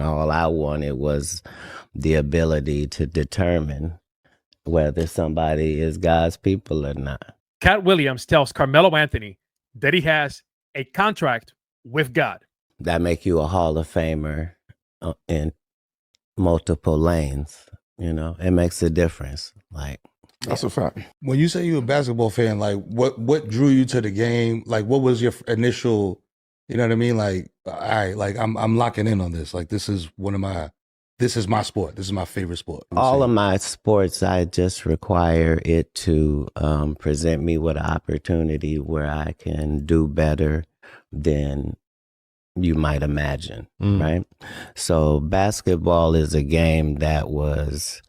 All I wanted was the ability to determine whether somebody is God's people or not. Katt Williams tells Carmelo Anthony that he has a contract with God. That make you a Hall of Famer in multiple lanes. You know, it makes a difference. Like, that's a fact. When you say you're a basketball fan, like what drew you to the game? Like, what was your initial, you know what I mean? Like, all right, like I'm locking in on this. Like, this is my sport. This is my favorite sport. All of my sports, I just require it to present me with an opportunity where I can do better than you might imagine, right? So basketball is a game that was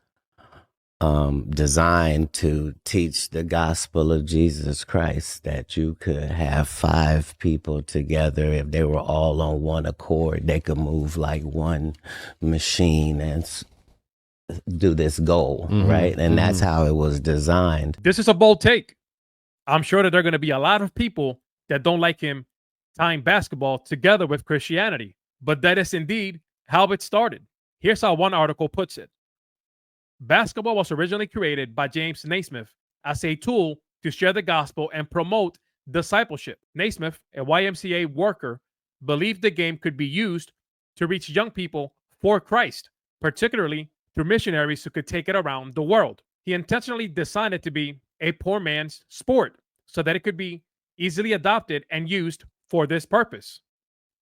designed to teach the gospel of Jesus Christ, that you could have 5 people together. If they were all on one accord, they could move like one machine and do this goal, right? And that's how it was designed. This is a bold take. I'm sure that there are going to be a lot of people that don't like him tying basketball together with Christianity, but that is indeed how it started. Here's how one article puts it. Basketball was originally created by James Naismith as a tool to share the gospel and promote discipleship. Naismith, a YMCA worker, believed the game could be used to reach young people for Christ, particularly through missionaries who could take it around the world. He intentionally designed it to be a poor man's sport so that it could be easily adopted and used for this purpose.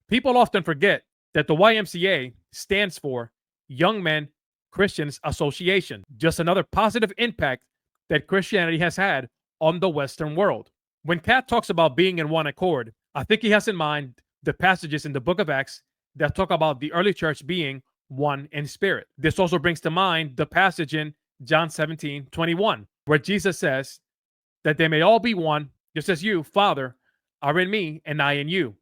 People often forget that the YMCA stands for Young Men Christians Association, just another positive impact that Christianity has had on the Western world. When Katt talks about being in one accord, I think he has in mind the passages in the book of Acts that talk about the early church being one in spirit. This also brings to mind the passage in John 17:21, where Jesus says that they may all be one, just as you, Father, are in me and I in you,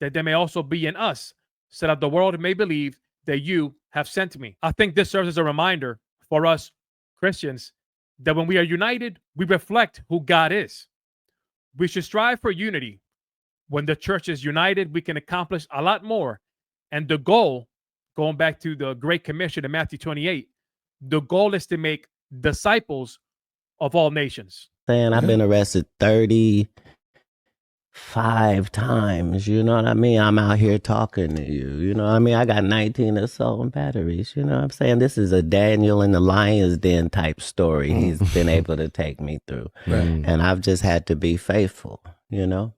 that they may also be in us, so that the world may believe that you have sent me. I think this serves as a reminder for us Christians that when we are united, we reflect who God is. We should strive for unity. When the church is united, we can accomplish a lot more. And the goal, going back to the Great Commission in Matthew 28, the goal is to make disciples of all nations. I've been arrested 35 times, you know what I mean? I'm out here talking to you, you know what I mean? I got 19 assault and batteries, you know what I'm saying? This is a Daniel in the lion's den type story he's been able to take me through. And I've just had to be faithful, you know?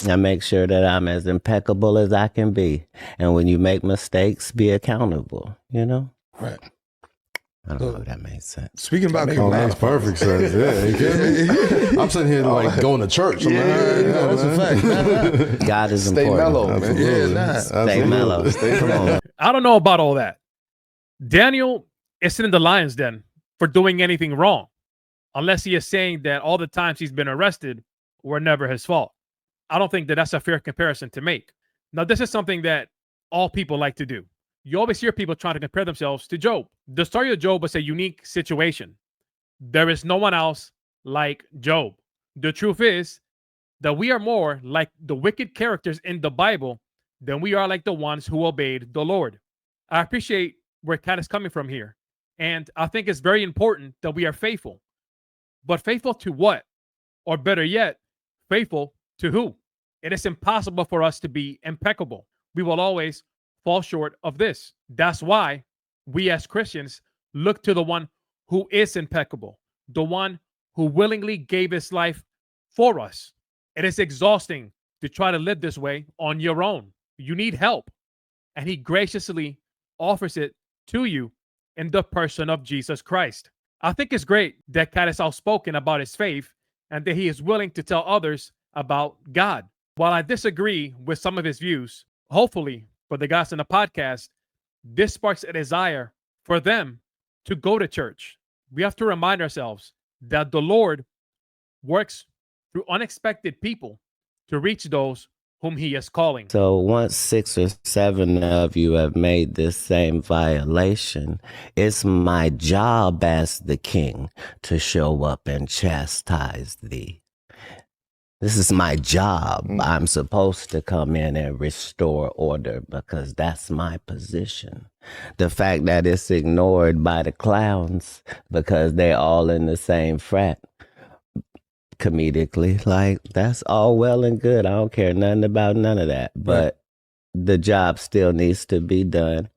I make sure that I'm as impeccable as I can be. And when you make mistakes, be accountable, you know? Right. I don't know if that makes sense. Speaking about makes perfect sense. Yeah, I'm sitting here like going to church. I'm that's a fact. God is Stay important. mellow, man. Yeah, Stay mellow. Come on. I don't know about all that. Daniel isn't in the lion's den for doing anything wrong, unless he is saying that all the times he's been arrested were never his fault. I don't think that that's a fair comparison to make. Now, this is something that all people like to do. You always hear people trying to compare themselves to Job. The story of Job was a unique situation. There is no one else like Job. The truth is that we are more like the wicked characters in the Bible than we are like the ones who obeyed the Lord. I appreciate where Katt is coming from here. And I think it's very important that we are faithful. But faithful to what? Or better yet, faithful to who? It is impossible for us to be impeccable. We will always fall short of this. That's why we as Christians look to the one who is impeccable, the one who willingly gave his life for us. It is exhausting to try to live this way on your own. You need help, and he graciously offers it to you in the person of Jesus Christ. I think it's great that Katt is outspoken about his faith and that he is willing to tell others about God. While I disagree with some of his views, hopefully for the guys in the podcast, this sparks a desire for them to go to church. We have to remind ourselves that the Lord works through unexpected people to reach those whom he is calling. So once 6 or 7 of you have made this same violation, it's my job as the king to show up and chastise thee. This is my job. I'm supposed to come in and restore order because that's my position. The fact that it's ignored by the clowns because they're all in the same frat, comedically, like, that's all well and good. I don't care nothing about none of that. But the job still needs to be done.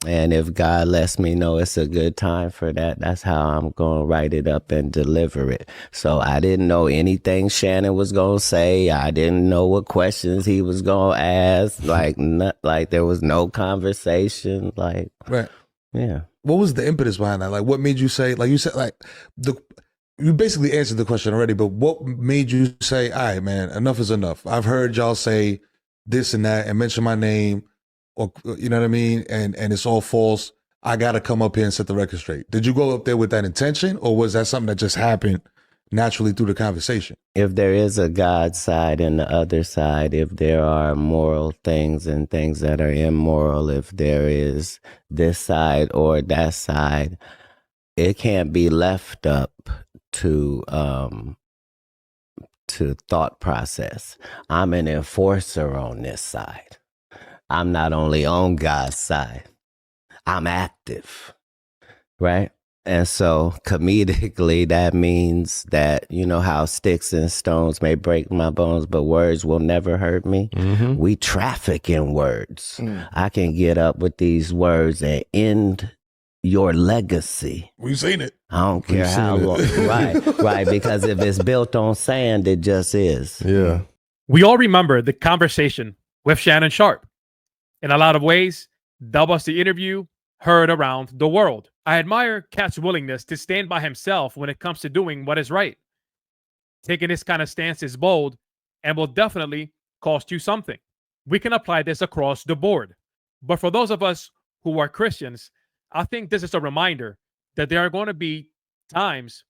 And if God lets me know it's a good time for that, that's how I'm going to write it up and deliver it. So I didn't know anything Shannon was going to say. I didn't know what questions he was going to ask. Like, like there was no conversation. Like, yeah. What was the impetus behind that? Like, what made you say, like you said, like you basically answered the question already, but what made you say, all right, man, enough is enough. I've heard y'all say this and that and mention my name, or you know what I mean, and it's all false. I got to come up here and set the record straight. Did you go up there with that intention, or was that something that just happened naturally through the conversation? If there is a God side and the other side, if there are moral things and things that are immoral, if there is this side or that side, it can't be left up to thought process. I'm an enforcer on this side. I'm not only on God's side, I'm active, right? And so comedically, that means that, you know how sticks and stones may break my bones, but words will never hurt me. We traffic in words. I can get up with these words and end your legacy. We've seen it. I don't care how long. Right. Because if it's built on sand, it just is. Yeah. We all remember the conversation with Shannon Sharpe. In a lot of ways, that was the interview heard around the world. I admire Katt's willingness to stand by himself when it comes to doing what is right. Taking this kind of stance is bold and will definitely cost you something. We can apply this across the board. But for those of us who are Christians, I think this is a reminder that there are going to be times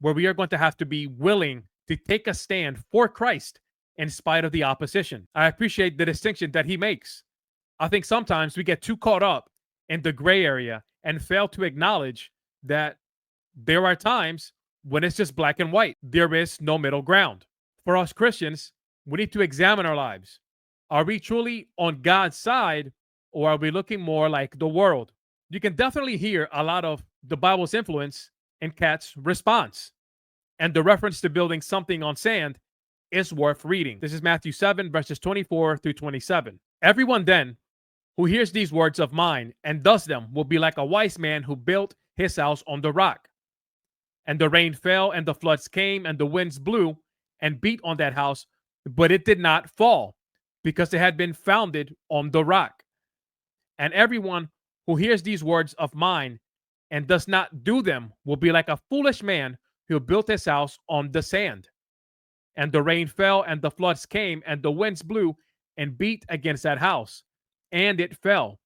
where we are going to have to be willing to take a stand for Christ in spite of the opposition. I appreciate the distinction that he makes. I think sometimes we get too caught up in the gray area and fail to acknowledge that there are times when it's just black and white. There is no middle ground. For us Christians, we need to examine our lives. Are we truly on God's side, or are we looking more like the world? You can definitely hear a lot of the Bible's influence in Katt's response. And the reference to building something on sand is worth reading. This is Matthew 7, verses 24 through 27. Everyone then who hears these words of mine and does them will be like a wise man who built his house on the rock. And the rain fell, and the floods came, and the winds blew and beat on that house, but it did not fall, because it had been founded on the rock. And everyone who hears these words of mine and does not do them will be like a foolish man who built his house on the sand. And the rain fell, and the floods came, and the winds blew and beat against that house, and it fell,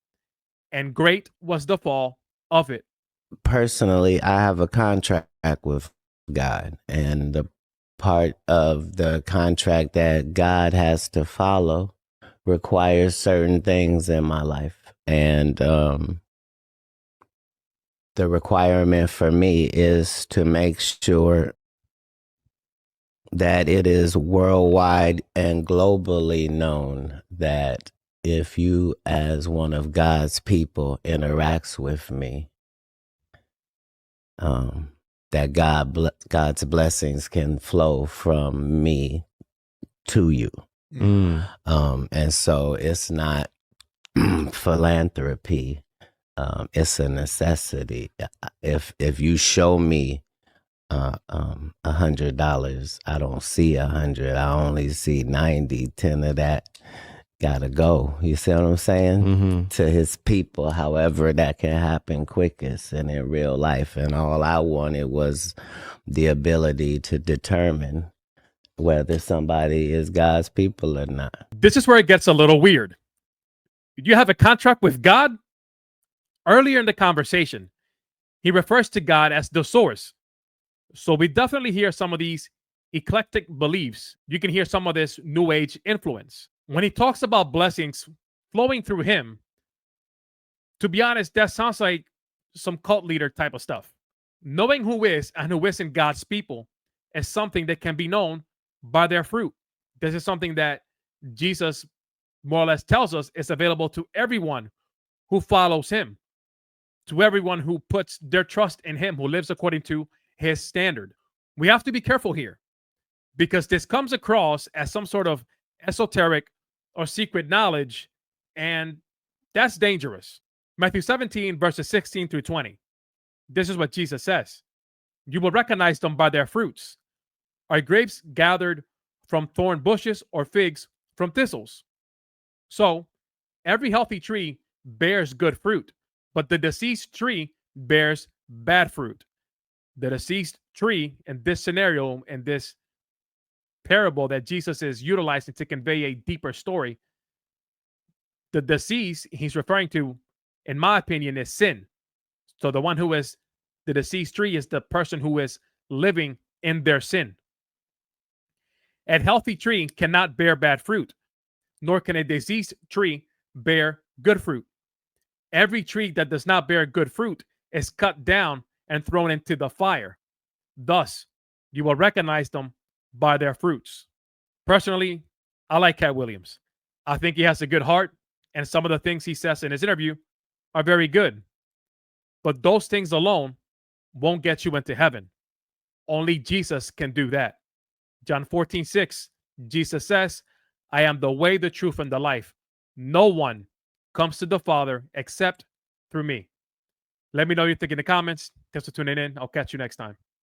and great was the fall of it. Personally, I have a contract with God, and the part of the contract that God has to follow requires certain things in my life. And the requirement for me is to make sure that it is worldwide and globally known that if you, as one of God's people, interacts with me, that God's blessings can flow from me to you. And so it's not philanthropy. It's a necessity. If you show me $100, I don't see 100. I only see 90. 10 of that gotta go. You see what I'm saying? To his people, however that can happen quickest and in real life. And all I wanted was the ability to determine whether somebody is God's people or not. This is where it gets a little weird. You have a contract with God? Earlier in the conversation, he refers to God as the source. So we definitely hear some of these eclectic beliefs. You can hear some of this New Age influence. When he talks about blessings flowing through him, to be honest, that sounds like some cult leader type of stuff. Knowing who is and who isn't God's people is something that can be known by their fruit. This is something that Jesus more or less tells us is available to everyone who follows him, to everyone who puts their trust in him, who lives according to his standard. We have to be careful here because this comes across as some sort of esoteric or secret knowledge, and that's dangerous. Matthew 17, verses 16 through 20. This is what Jesus says. You will recognize them by their fruits. Are grapes gathered from thorn bushes or figs from thistles? So, every healthy tree bears good fruit, but the deceased tree bears bad fruit. The deceased tree in this scenario, in this parable that Jesus is utilizing to convey a deeper story, the deceased he's referring to, in my opinion, is sin. So the one who is the deceased tree is the person who is living in their sin. A healthy tree cannot bear bad fruit, nor can a diseased tree bear good fruit. Every tree that does not bear good fruit is cut down and thrown into the fire. Thus, you will recognize them by their fruits. Personally, I like Katt Williams. I think he has a good heart, and some of the things he says in his interview are very good. But those things alone won't get you into heaven. Only Jesus can do that. John 14:6, Jesus says, I am the way, the truth, and the life. No one comes to the Father except through me. Let me know what you think in the comments. Thanks for tuning in. I'll catch you next time.